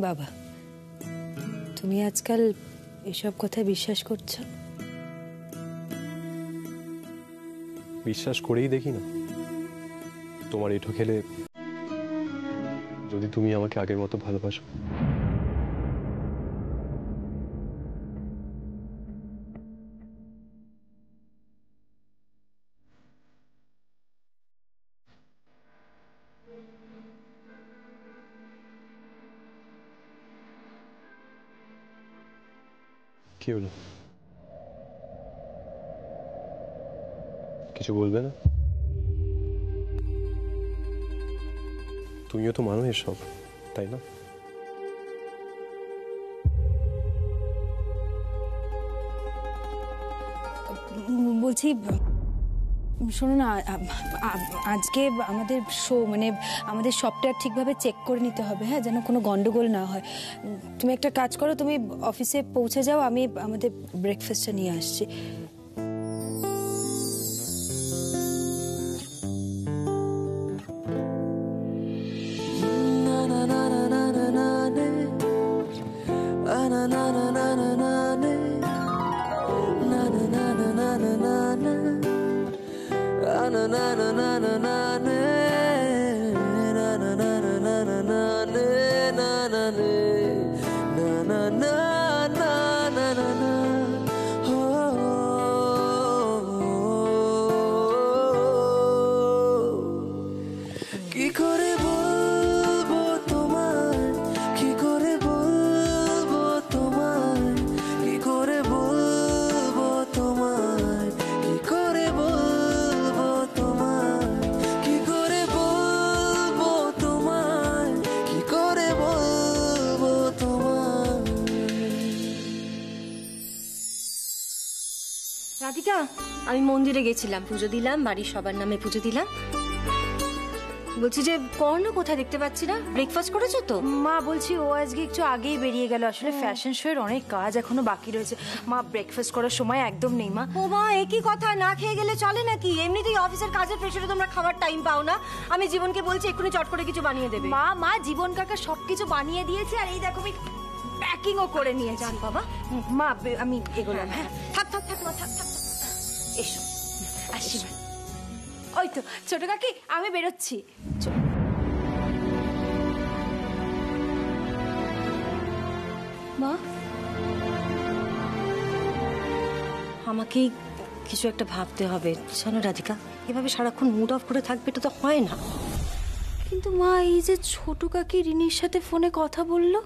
বাবা, তুমি আজকাল এসব কথা বিশ্বাস করছো? বিশ্বাস করেই দেখি না, তোমার এঁঠো খেলে যদি তুমি আমাকে আগের মতো ভালোবাসো। কি হলো, কিছু বলবে না? তুমিও তো মানো এসব, তাই না? বলছি, শোনো না, আজকে আমাদের শো মানে আমাদের সফটওয়্যার ঠিকভাবে চেক করে নিতে হবে, হ্যাঁ, যেন কোনো গন্ডগোল না হয়। তুমি একটা কাজ করো, তুমি অফিসে পৌঁছে যাও, আমি আমাদের ব্রেকফাস্টটা নিয়ে আসছি। রাধিকা, আমি মন্দিরে গেছিলাম, পুজো দিলাম, বাড়ির সবার নামে পুজো দিলাম। বলছি যে কর্ণ কোথায় দেখতে পাচ্ছি না, ব্রেকফাস্ট করেছো তো? মা, বলছি ও আজকে একটু আগেই বেরিয়ে গেল, আসলে ফ্যাশন শো এর অনেক কাজ এখনো বাকি রয়েছে। মা, ব্রেকফাস্ট করার সময় একদম নেই মা। ও মা, একই কথা, না খেয়ে গেলে চলে নাকি? এমনিতেই অফিসের কাজের প্রেসারে তোমরা খাবার টাইম পাও না। আমি জীবনকে বলছি এক্ষুনি চট করে কিছু বানিয়ে দেবে। মা জীবন কাকা সবকিছু বানিয়ে দিয়েছে, আর এই দেখো আমি প্যাকিংও করে নিয়ে যান। বাবা, মা আমি এগোলাম। হ্যাঁ, থাক থাক থাক মা, থাক থাক। এসো, আসি। ওই তো ছোট কাকি, আমি বেরোচ্ছি। মা, আমাকেই কিছু একটা ভাবতে হবে, জানো রাধিকা, এভাবে সারাক্ষণ মুড অফ করে থাকবে এটা তো হয় না। কিন্তু মা, এই যে ছোট কাকি রিনির সাথে ফোনে কথা বললো,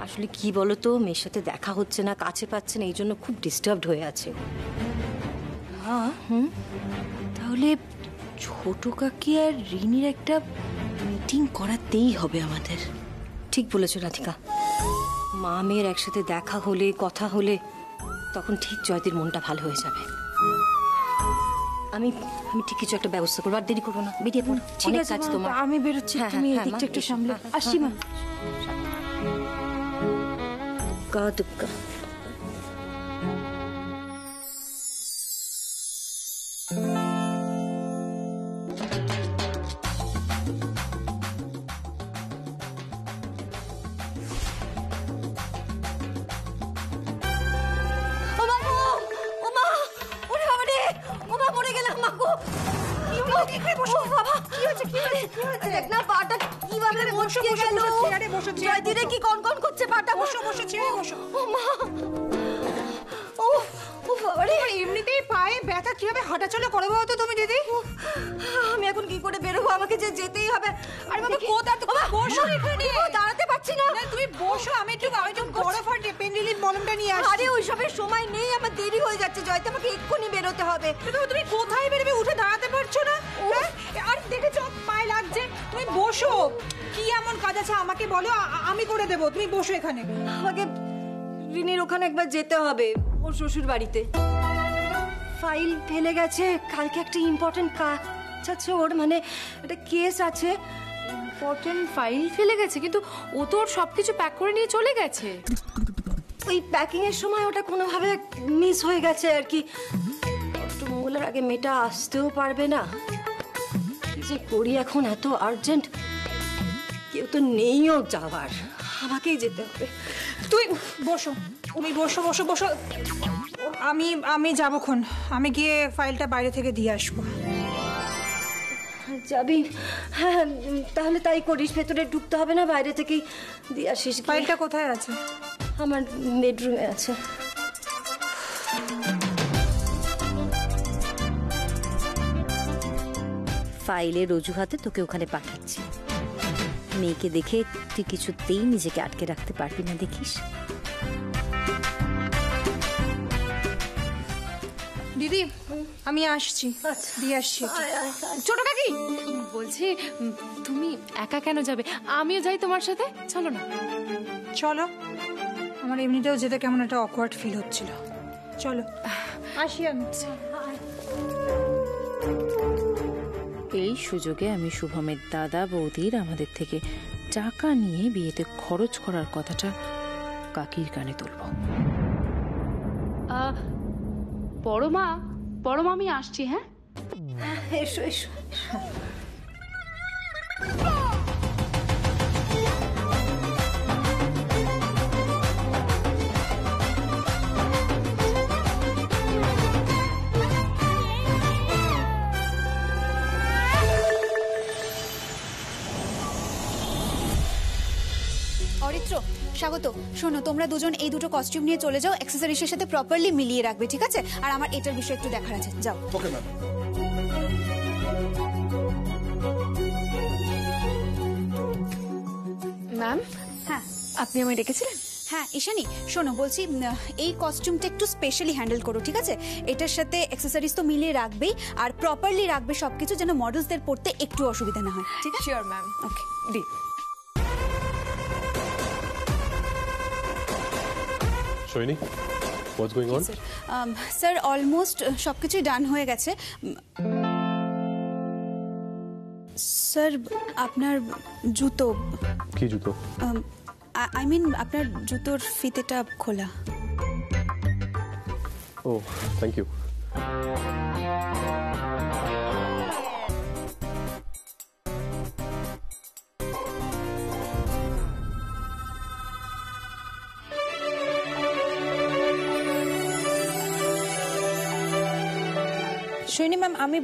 আসলে কি বলো তো, মেয়ের সাথে দেখা হচ্ছে না, কাছে পাচ্ছে না, এই জন্য খুব ডিস্টার্বড হয়ে আছে। হ্যাঁ, তাহলে ছোট কাকি আর রিনির একটা মিটিং করাতেই হবে আমাদের। ঠিক বলেছো রাধিকা, মা মেয়ের একসাথে দেখা হলে, কথা হলে, তখন ঠিক জয়দির মনটা ভালো হয়ে যাবে। আমি ঠিক কিছু একটা ব্যবস্থা করবো, আর দেরি করবো না, বেরিয়ে পড়ো। ঠিক আছে তোমার, আমি বেরোচ্ছি, তুমি এদিকটা একটু সামলে। আসি মা। দুগ্গা কি কন কন করছে পাটা। বসো বসো, ছেড়ে বসো। ও মা, ও বাবারে, এমনিতেই পায়ে ব্যথা, কিভাবে হাঁটাচলা করো বলো তো তুমি দিদি? আমি এখন কি করে বেরোবো, আমাকে যে যেতেই হবে। আরে বাবা, কোথায় তো বসো এখানে, দাঁড়াতে পারছি না। তুমি বসো, আমি একটু বরফ আর পেন্ডিলিন মলমটা নিয়ে আসছি। আরে ওইসবের সময় নেই, আমার দেরি হয়ে যাচ্ছে জয়তে, আমাকে এক্ষুনি বেরোতে হবে। তুমি কোথায় বেরোবে, উঠে দাঁড়াতে পারছো না? আর দেখেছো পায়ে লাগছে, তুমি বসো। কি এমন কাজ আছে আমাকে বলো, আমি করে দেবো, তুমি বসো এখানে। আমাকে রিনির ওখানে একবার যেতে হবে, ওর শ্বশুর বাড়িতে। ফাইল ফেলে গেছে, কালকে একটা ইম্পর্টেন্ট কাজ আছে ওর, মানে একটা কেস আছে। ইম্পর্টেন্ট ফাইল ফেলে গেছে? কিন্তু ও তো ওর সবকিছু প্যাক করে নিয়ে চলে গেছে। ওই প্যাকিং এর সময় ওটা কোনোভাবে মিস হয়ে গেছে আর কি। অষ্টমঙ্গলের আগে মেয়েটা আসতেও পারবে না। কি যে করি এখন, এত আর্জেন্ট, কেউ তো নেইও যাওয়ার। আমাকেই যেতে হবে। তুই বসো, তুমি বসো বসো বসো। আমি যাবক্ষণ, আমি গিয়ে ফাইলটা বাইরে থেকে দিয়ে আসবো। যাবি? হ্যাঁ, তাহলে তাই করিস। ভেতরে ঢুকতে হবে না, বাইরে থেকেই দিয়ে আসিস। ফাইলটা কোথায় আছে? আমার বেডরুমে আছে। ফাইলের অজুহাতে তোকে ওখানে পাঠাচ্ছি। মেয়েকে দেখে তুই কিছুতেই নিজেকে আটকে রাখতে পারবি না, দেখিস। দিদি আমি আসছি, দিয়ে আসছি। ছোট কাকি বলছি, তুমি একা কেন যাবে? আমিও যাই তোমার সাথে, চলো না। চলো, আমার এমনিতেও যেতে কেমন একটা অকওয়ার্ড ফিল হচ্ছিল। চলো আসি আমি। এই সুযোগে আমি শুভমের দাদা বৌদির আমাদের থেকে টাকা নিয়ে বিয়েতে খরচ করার কথাটা কাকির কানে তুলব। বড় মা আমি আসছি। হ্যাঁ, এসো এসো। অরিত্র, স্বাগত। শোনো, তোমরা দুজন এই দুটো কস্টিউম নিয়ে চলে যাও, অ্যাক্সেসরিজের সাথে প্রপারলি মিলিয়ে রাখবে, ঠিক আছে? আর আমার এটার বিষয়ে একটু দেখার আছে, যাও। Okay ma'am. ম্যাম। হ্যাঁ আপনি আমায় ডেকেছিলেন? হ্যাঁ ঈশানী, শোনো বলছি, এই কস্টিউমটা একটু স্পেশালি হ্যান্ডেল করো, ঠিক আছে? এটার সাথে অ্যাক্সেসরিজ তো মিলিয়ে রাখবেই, আর প্রপারলি রাখবে সবকিছু, যেন মডেলসদের পড়তে একটু অসুবিধা না হয়, ঠিক আছে? Sure ma'am. Okay. Sohini, what's going on? Sir almost সবকিছুই ডান হয়ে গেছে। স্যার আপনার জুতো, কি জুতো? আই মিন আপনার জুতোর ফিতেটা খোলা। ও, থ্যাংক ইউ। সোহিনী ম্যাম, আমি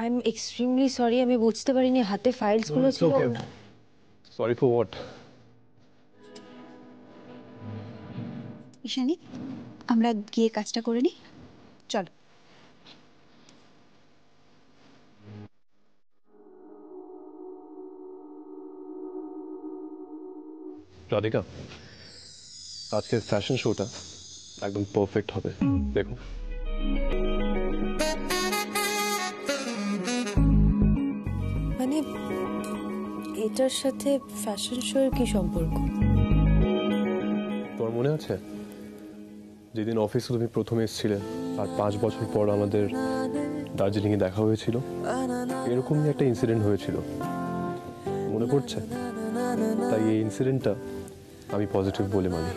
আই এম এক্সট্রিমলি সরি, আমি বুঝতে পারিনি হাতে ফাইলস গুলো ছিল। Sorry for what? ঈশানী, আমরা গিয়ে কাজটা করে নিই, চলো। রাধিকা, আজকের ফ্যাশন শোটা একদম পারফেক্ট হবে, দেখো। মানে এটার সাথে ফ্যাশন শো এর কি সম্পর্ক? তোমার মনে আছে যেদিন অফিসে তুমি প্রথমে এসেছিলে আর 5 বছর পর আমাদের দার্জিলিংয়ে দেখা হয়েছিল? এরকমই একটা ইনসিডেন্ট হয়েছিল, মনে পড়ছে? তাই এই ইনসিডেন্টটা আমি পজিটিভ বলে মানি।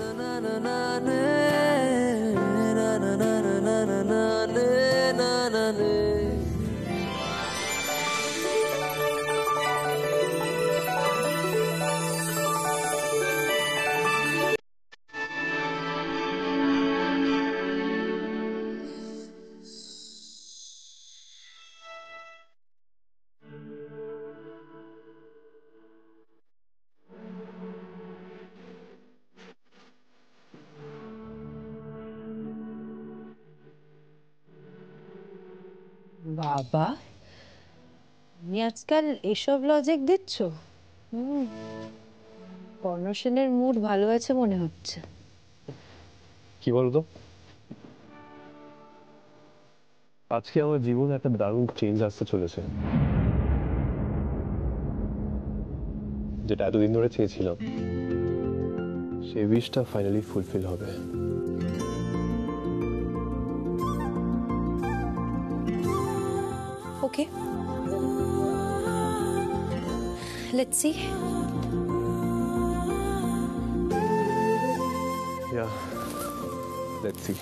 বাবা, তুমি আজকাল এসব লজিক দিচ্ছ? কর্ণ সেনের মুড ভালো আছে মনে হচ্ছে। কি বলতো, আজকে আমার জীবনে একটা দারুণ চেঞ্জ আসতে চলেছে, যেটা এতদিন ধরে চেয়েছিলাম। সেই উইশটা ফাইনালি ফুলফিল হবে। Okay, let's see. Yeah, let's see.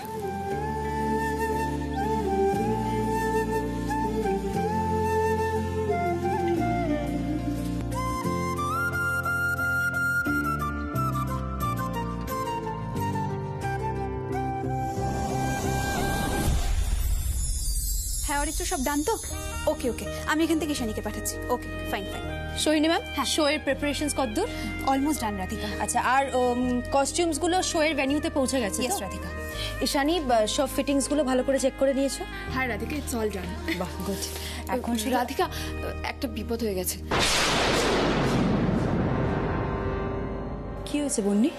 হ্যাঁ অরিত্র সব ডান তো? ওকে ওকে, আমি এখান থেকে ঈশানীকে পাঠাচ্ছি। Okay fine fine. Sohini ma'am, show এর প্রিপারেশনস কতদূর? Almost done Radhika. আচ্ছা, আর কস্টিউমস গুলো শো এর ভেন্যুতে পৌঁছে গেছে? ইয়েস রাধিকা। ঈশানী, সব ফিটিংস গুলো ভালো করে চেক করে নিয়েছো? হ্যাঁ রাধিকা, ইটস অল ডান। বাহ, গুড। এখন রাধিকা, একটা বিপদ হয়ে গেছে। কি হয়েছে বন্নি?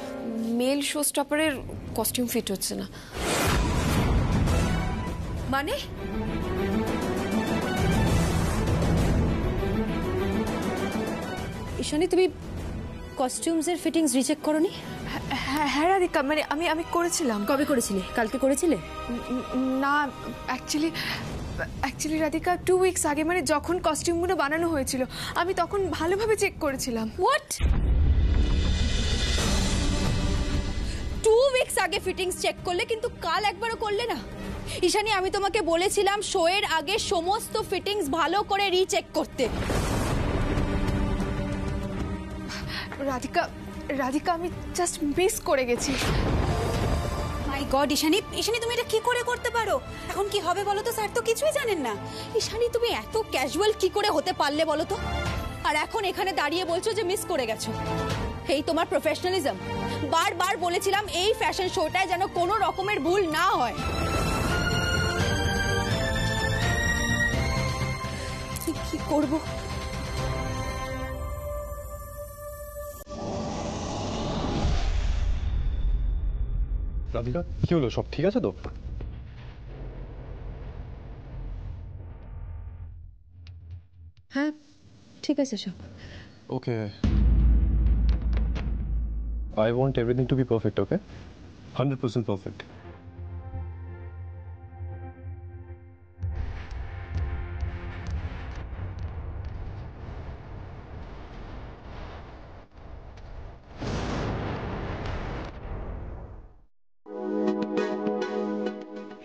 মেল শো স্টপারের কস্টিউম ফিট হচ্ছে না। মানে ঈশানী, তুমি কস্টিউমস এর ফিটিংস রিচেক করোনি? হ্যাঁ রাধিকা, মানে আমি করেছিলাম। কবে করেছিলে? কালকে করেছিলে? না, অ্যাকচুয়ালি রাধিকা 2 উইকস আগে, মানে যখন কস্টিউমগুলো বানানো হয়েছিল আমি তখন ভালোভাবে চেক করেছিলাম। হোয়াট? 2 উইকস আগে ফিটিংস চেক করলে, কিন্তু কাল একবারও করলে না? ঈশানী, আমি তোমাকে বলেছিলাম শো এর আগে সমস্ত ফিটিংস ভালো করে রিচেক করতে। রাধিকা আমি জাস্ট মিস করে গেছি। মাই গড ঈশানী, ঈশানী তুমি এটা কি করে করতে পারো? এখন কি হবে বলো তো? স্যার তো কিছুই জানেন না। ঈশানী, তুমি এত ক্যাজুয়াল কি করে হতে পারলে বলো তো? আর এখন এখানে দাঁড়িয়ে বলছো যে মিস করে গেছো। এই তোমার প্রফেশনালিজম? বারবার বলেছিলাম এই ফ্যাশন শোটায় যেন কোনো রকমের ভুল না হয়। কি করব? রাধিকা, কি হলো? সব ঠিক আছে তো? হ্যাঁ ঠিক আছে সব। ওকে, I want everything to be perfect, okay? 100% perfect.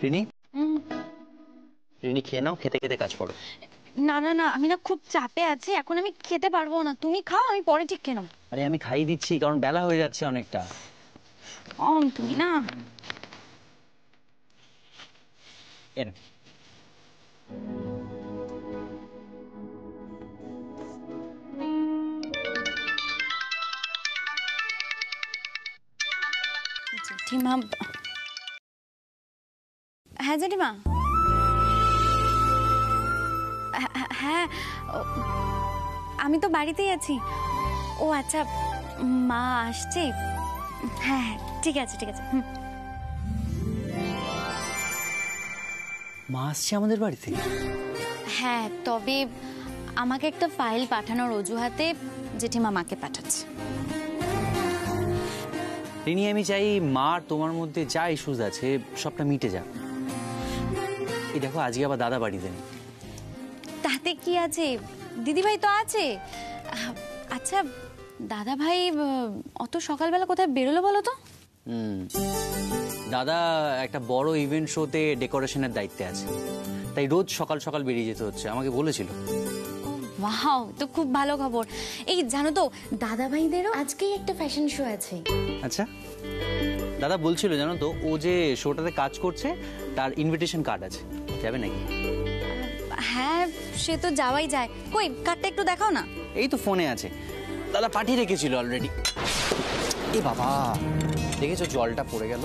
Rini, Rini খেয়ে নাও, খেতে খেতে কাজ করো। না না না, আমি না খুব চাপে আছি, এখন আমি খেতে পারবো না। তুমি খাও, আমি পরে ঠিক খেয়ে নেবো। আরে আমি খাইয়ে দিচ্ছি, কারণ বেলা হয়ে যাচ্ছে অনেকটা। তুমি না। এর জেঠিমা। হ্যাঁ জেঠিমা। হ্যাঁ আমি তো বাড়িতেই আছি। ও আচ্ছা, মা আসছে। হ্যাঁ ঠিক আছে ঠিক আছে। মা আসছে আমাদের বাড়িতে? হ্যাঁ, তবে আমাকে একটা ফাইল পাঠানোর অজুহাতে জেঠিমা মাকে পাঠাচ্ছে। রিনি, আমি চাই মার তোমার মধ্যে যা ইস্যুস আছে সবটা মিটে যাক। এই দেখো, আজকে আবার দাদা বাড়িতে নেই। তাতে কি আছে, দিদিভাই তো আছে। আচ্ছা দাদা ভাই অত সকালবেলা কোথায় বেরোলো বলো তো? দাদা একটা বড় ইভেন্ট শোতে ডেকোরেশনের দায়িত্বে আছে, তাই রোজ সকাল সকাল বেরিয়ে যেতে হচ্ছে, আমাকে বলেছিল। ওয়াও, তো খুব ভালো খবর। এই জানো তো, দাদা ভাইদেরও আজকেই একটা ফ্যাশন শো আছে। আচ্ছা, দাদা বলছিল জানো তো, ও যে শোটাতে কাজ করছে তার ইনভিটেশন কার্ড আছে, যাবে নাকি? হ্যাঁ সে তো যাওয়াই যায়। কই কার্ডটা একটু দেখাও না। এই তো ফোনে আছে, দাদা পাঠিয়ে রেখেছিল অলরেডি। এ বাবা, দেখেছো জলটা পড়ে গেল।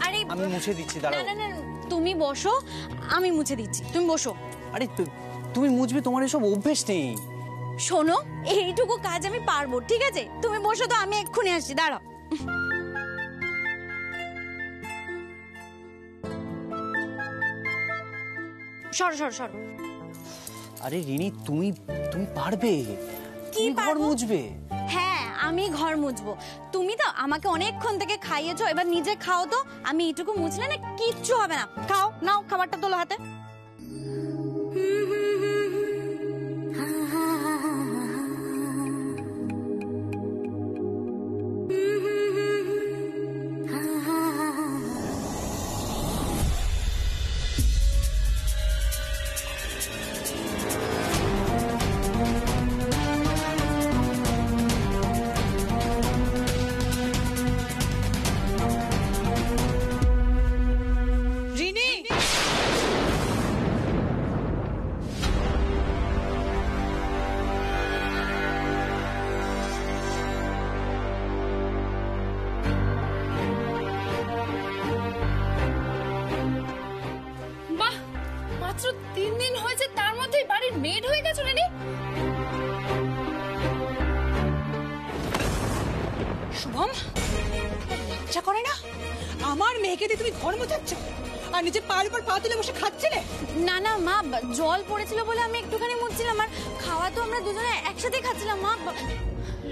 আরে আমি মুছে দিচ্ছি, দাঁড়াও। না না না, তুমি বসো, আমি মুছে দিচ্ছি, তুমি বসো। আরে তুমি মুছবে, তোমার এসব অভ্যেস নেই। শোনো, এইটুকু কাজ আমি পারবো, ঠিক আছে? তুমি বসো তো, আমি এক্ষুনি আসছি, দাঁড়াও। সরো সরো সরো। আরে রিনি, তুমি পারবে। কি তুমি ঘর পারবো? মুছবে। হ্যাঁ আমি ঘর মুছবো। তুমি তো আমাকে অনেকক্ষণ থেকে খাইয়েছো, এবার নিজে খাও তো। আমি এইটুকু মুছলে না কিচ্ছু হবে না। খাও, নাও খাবারটা তোলো হাতে। মাত্র 3 দিন হয়েছে, তার মধ্যেই বাড়ির মেড হয়ে গেছো রিনি। শুভম, ইচ্ছা করে না আমার মেয়েকে দিয়ে তুমি ঘর মোছাচ্ছ আর নিজে পার উপর পা তুলে বসে খাচ্ছিলে? না না মা, জল পড়েছিল বলে আমি একটুখানি মুছছিলাম, আর খাওয়া তো আমরা দুজনে একসাথে খাচ্ছিলাম মা।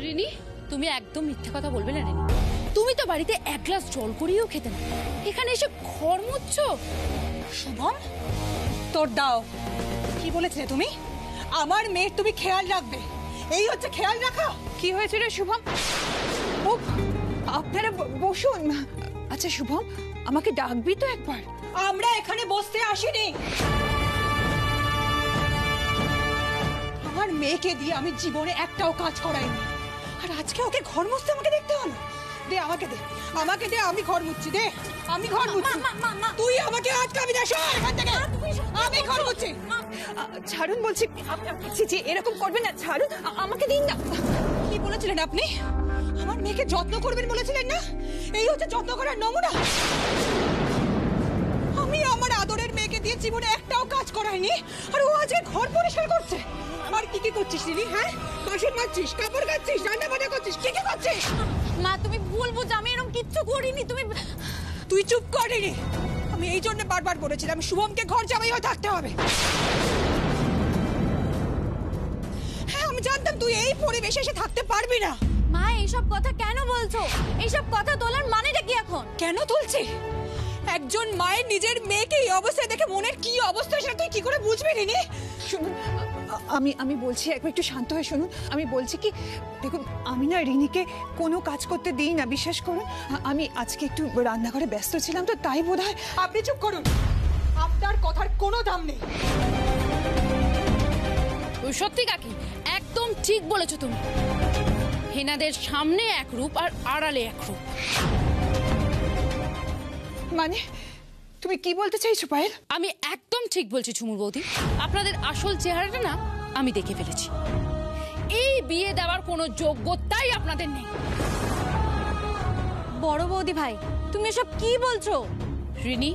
রিনি, তুমি একদম মিথ্যে কথা বলবে না রিনি। তুমি তো বাড়িতে 1 গ্লাস জল করিয়েও খেতে না, এখানে এসে ঘর মুছছো। শুভম, তোর দাও। কি বলেছিলে তুমি? আমার মেয়ের তুমি খেয়াল রাখবে, এই হচ্ছে খেয়াল রাখা? কি হয়েছে রে শুভম? ও আপনারা বসুন। আচ্ছা শুভম, আমাকে ডাকবি তো একবার? আমরা এখানে বসতে আসিনি। আমার মেয়েকে দিয়ে আমি জীবনে একটাও কাজ করাইনি, আর আজকে ওকে ঘর মুছতে আমাকে দেখতে হলো। দে আমাকে, দে আমাকে, দে। আমি ঘর মুছছি, দে আমি ঘর মুছছি। তুই আমাকে আটকাবি না, সর এখান থেকে। আমি ঘর মুছছি। ছাড়ুন বলছি। জি এরকম করবেন না, ছাড়ুন, আমাকে দিন না। কি বলেছিলেন আপনি? আমার মেয়েকে যত্ন করবেন বলেছিলেন না? এই হচ্ছে যত্ন করার নমুনা। আমি আমার আদরের মেয়েকে দিয়ে জীবনে একটাও কাজ করাইনি, আর ও আজকে ঘর পরিষ্কার করছে। আর কি কি করছিস রিনি? হ্যাঁ, বাসন মাজছিস, কাপড় কাচ্ছিস, রান্না বান্না করছিস, কি কি করছিস? মা তুমি ভুল বুঝছো, আমি এরকম কিচ্ছু করিনি। তুই চুপ কর রিনি। আমি এই জন্য বারবার বলেছিলাম শুভমকে ঘর জামাই হয়ে থাকতে হবে। হ্যাঁ আমি জানতাম তুই এই পরিবেশে এসে থাকতে পারবি না। মা এইসব কথা কেন বলছো? এইসব কথা তোলার মানেটা কি এখন? কেন তুলছি? একজন মায়ের নিজের মেয়েকে এই অবস্থায় দেখে মনের কি অবস্থা সেটা তুই কি করে বুঝবি রিনি? শুনুন, আমি বলছি একবার একটু শান্ত হয়ে শুনুন। আমি বলছি কি, দেখুন আমি না রিনিকে কোনো কাজ করতে দিই না, বিশ্বাস করুন। আমি আজকে একটু রান্নাঘরে ব্যস্ত ছিলাম তো তাই বোধহয়। আপনি চুপ করুন, আপনার কথার কোনো দাম নেই। সত্যি কাকি, একদম ঠিক বলেছো তুমি। হেনাদের সামনে এক রূপ আর আড়ালে এক রূপ। মানে তুমি কি বলতে চাইছো পায়েল? আমি একদম ঠিক বলছি ঝুমুর বৌদি। আপনাদের আসল চেহারাটা না আমি দেখে ফেলেছি। এই বিয়ে দেওয়ার কোনো যোগ্যতাই আপনাদের নেই। বড় বৌদি ভাই, তুমি এসব কি বলছো? রিনি,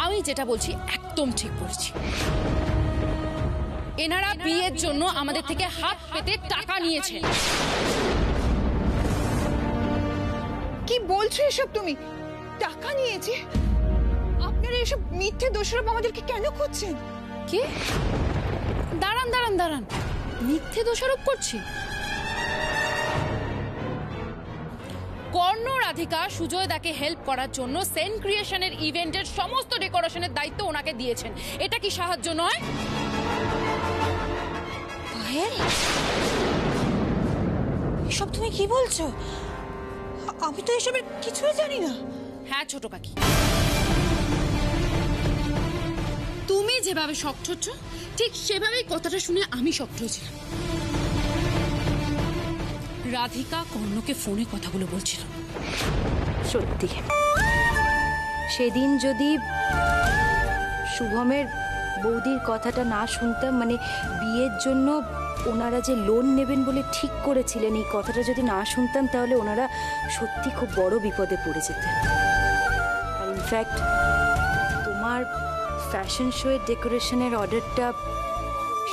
আমি যেটা বলছি একদম ঠিক বলছি। এনারা বিয়ের জন্য আমাদের থেকে হাত পেতে টাকা নিয়েছে। কি বলছো এসব তুমি? টাকা নিয়েছে? আপনারা এসব মিথ্যে দোষারোপ আমাদেরকে কেন করছেন? কি? দাঁড়ান দাঁড়ান দাঁড়ান, মিথ্যে দোষারোপ করছি? কর্ণ রাধিকা সুজয় দাকে হেল্প করার জন্য সেন ক্রিয়েশনের ইভেন্টের সমস্ত ডেকোরেশনের দায়িত্ব ওনাকে দিয়েছেন। এটা কি সাহায্য নয়? পায়েল, এসব তুমি কি বলছো? আমি তো এসবের কিছুই জানি না। হ্যাঁ ছোট কাকি, তুমি যেভাবে শক্ট হচ্ছ ঠিক সেভাবেই কথাটা শুনে আমি শক্ট হয়েছিলাম। রাধিকা কর্ণকে ফোনে কথাগুলো বলছিল। সত্যি সেদিন যদি শুভমের বৌদির কথাটা না শুনতাম, মানে বিয়ের জন্য ওনারা যে লোন নেবেন বলে ঠিক করেছিলেন, এই কথাটা যদি না শুনতাম তাহলে ওনারা সত্যি খুব বড় বিপদে পড়ে যেতেন। আর ইনফ্যাক্ট তোমার ফ্যাশন শোয়ের ডেকোরেশনের অর্ডারটা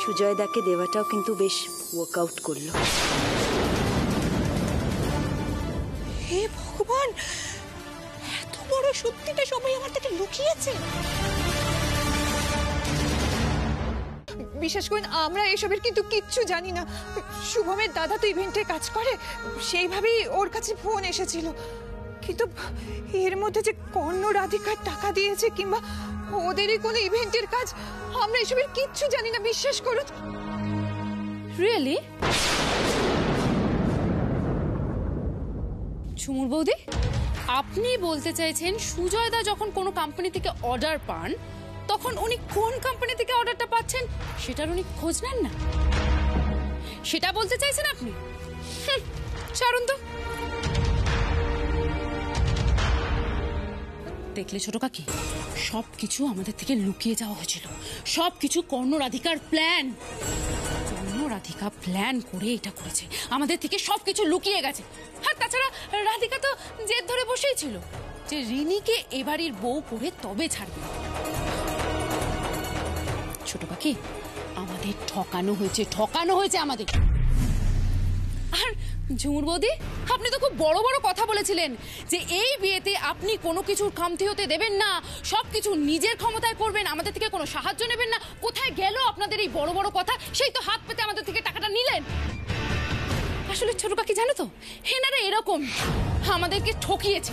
সুজয় দাকে দেওয়াটাও কিন্তু বেশ ওয়ার্কআউট করলো। হে ভগবান, এত বড় সত্যিটা সবাই আমার থেকে লুকিয়েছে। বিশ্বাস করুন আমরা এসবের কিন্তু কিচ্ছু জানি না। শুভমের দাদা তো ইভেন্টে কাজ করে, সেইভাবেই ওর কাছে ফোন এসেছিল। কিন্তু এর মধ্যে যে কর্ণ রাধিকার টাকা দিয়েছে কিংবা ওদেরই কোনো ইভেন্টের কাজ, আমরা এসবের কিচ্ছু জানি না, বিশ্বাস করুন। রিয়েলি? ঝুমুর বৌদি, আপনি বলতে চাইছেন সুজয়দা যখন কোনো কোম্পানি থেকে অর্ডার পান তখন উনি কোন কোম্পানি থেকে অর্ডারটা পাচ্ছেন সেটার উনি খোঁজ নেন না, সেটা বলতে চাইছেন আপনি? ছাড়ুন তো। দেখলে ছোট কাকি, সবকিছু আমাদের থেকে লুকিয়ে যাওয়া হয়েছিল, সবকিছু কর্ণ রাধিকার প্ল্যান। কর্ণ রাধিকা প্ল্যান করে এটা করেছে, আমাদের থেকে সবকিছু লুকিয়ে গেছে। আর তাছাড়া রাধিকা তো জেদ ধরে বসেই ছিল যে রিনিকে এবাড়ির বউ করে তবে ছাড়বে। ছোট কাকি, আমাদের ঠকানো হয়েছে আমাদের। আর ঝুমুর বৌদি, আপনি তো খুব বড় বড় কথা বলেছিলেন যে এই বিয়েতে আপনি কোনো কিছুর খামতি হতে দেবেন না, সবকিছু নিজের ক্ষমতায় করবেন, আমাদের থেকে কোনো সাহায্য নেবেন না। কোথায় গেল আপনাদের এই বড় বড় কথা? সেই তো হাত পেতে আমাদের থেকে টাকাটা নিলেন। আসলে ছোট কাকি জানো তো, হেনারা এরকম আমাদেরকে ঠকিয়েছে।